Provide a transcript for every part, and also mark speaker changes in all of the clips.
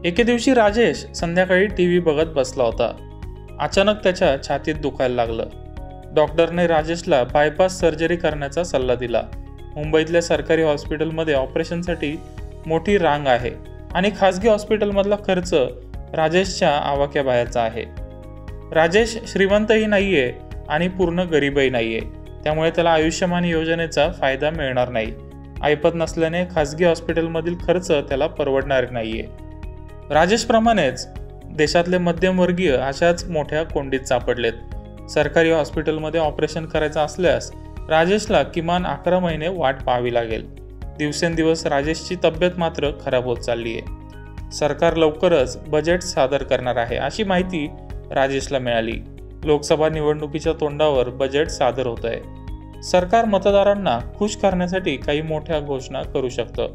Speaker 1: एके दिवशी राजेश संध्याकाळी टीव्ही बघत बसला होता. अचानक त्याच्या छातीत दुखायला लागलं. डॉक्टरने राजेशला बायपास सर्जरी करण्याचा सल्ला दिला. मुंबईतल्या सरकारी हॉस्पिटलमध्ये ऑपरेशनसाठी मोठी रांग आहे आणि खासगी हॉस्पिटलमधला खर्च राजेशच्या आवाक्याबाहेरचा आहे. राजेश श्रीमंतही नाहीये आणि पूर्ण गरीबही नाहीये, त्यामुळे त्याला आयुष्यमान योजनेचा फायदा मिळणार नाही. ऐपत नसल्याने खासगी हॉस्पिटलमधील खर्च त्याला परवडणार नाहीये. राजेशप्रमाणेच देशातले मध्यमवर्गीय अशाच मोठ्या कोंडीत सापडलेत. सरकारी हॉस्पिटलमध्ये ऑपरेशन करायचं असल्यास राजेशला किमान 11 महिने वाट पाहावी लागेल. दिवसेंदिवस राजेशची तब्येत मात्र खराब होत चालली आहे. सरकार लवकरच बजेट सादर करणार आहे अशी माहिती राजेशला मिळाली. लोकसभा निवडणुकीच्या तोंडावर बजेट सादर होत आहे. सरकार मतदारांना खुश करण्यासाठी काही मोठ्या घोषणा करू शकतं.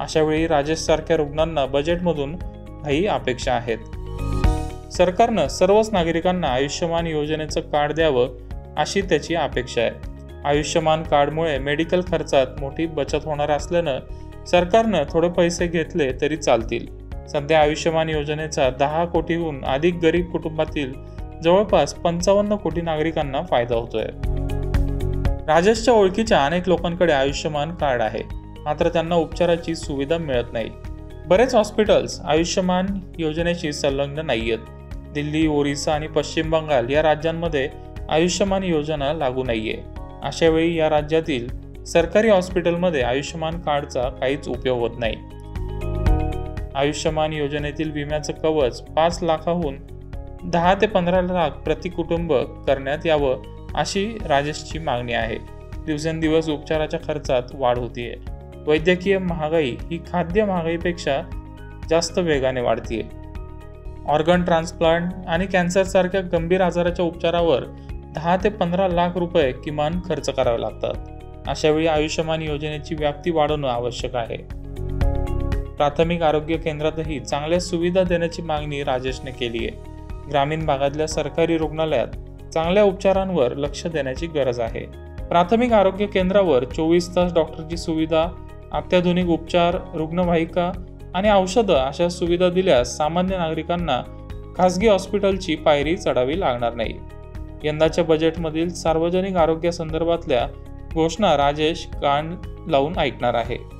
Speaker 1: अशावेळी राजेश सारख्या रुग्णांना बजेटमधून काही अपेक्षा आहेत. सरकारनं सर्वच नागरिकांना आयुष्यमान योजनेचं कार्ड द्यावं अशी त्याची अपेक्षा आहे. आयुष्यमान कार्डमुळे मेडिकल खर्चात मोठी बचत होणार असल्यानं सरकारनं थोडे पैसे घेतले तरी चालतील. सध्या आयुष्यमान योजनेचा 10 कोटीहून अधिक गरीब कुटुंबातील जवळपास 55 कोटी नागरिकांना फायदा होतोय. राजेशच्या ओळखीच्या अनेक लोकांकडे आयुष्यमान कार्ड आहे, मात्र त्यांना उपचाराची सुविधा मिळत नाही. बरेच हॉस्पिटल्स आयुष्यमान योजनेशी संलग्न नाहीयेत. दिल्ली, ओरिसा आणि पश्चिम बंगाल या राज्यांमध्ये आयुष्यमान योजना लागू नाहीये. अशावेळी या राज्यातील सरकारी हॉस्पिटलमध्ये आयुष्यमान कार्डचा काहीच उपयोग होत नाही. आयुष्यमान योजनेतील विम्याचं कवच 5 लाखाहून 10 ते 15 लाख प्रति कुटुंब करण्यात यावं अशी राजेशची मागणी आहे. दिवसेंदिवस उपचाराच्या खर्चात वाढ होतीये. वैद्यकीय महागाई ही खाद्य महागाईपेक्षा जास्त वेगाने वाढतीये. ऑर्गन ट्रान्सप्लांट आणि कॅन्सरसारख्या गंभीर आजाराच्या उपचारावर 10 ते 15 लाख रुपये किमान खर्च करावे लागतात. अशावेळी आयुष्यमान योजनेची व्याप्ती वाढवणं आवश्यक आहे. प्राथमिक आरोग्य केंद्रातही चांगल्या सुविधा देण्याची मागणी राजेशने केली आहे. ग्रामीण भागातल्या सरकारी रुग्णालयात चांगल्या उपचारांवर लक्ष देण्याची गरज आहे. प्राथमिक आरोग्य केंद्रावर 24 तास डॉक्टरची सुविधा, अत्याधुनिक उपचार, रुग्णवाहिका आणि औषधं अशा सुविधा दिल्यास सामान्य नागरिकांना खासगी हॉस्पिटलची पायरी चढावी लागणार नाही. यंदाच्या बजेटमधील सार्वजनिक आरोग्यासंदर्भातल्या घोषणा राजेश कान लावून ऐकणार आहे.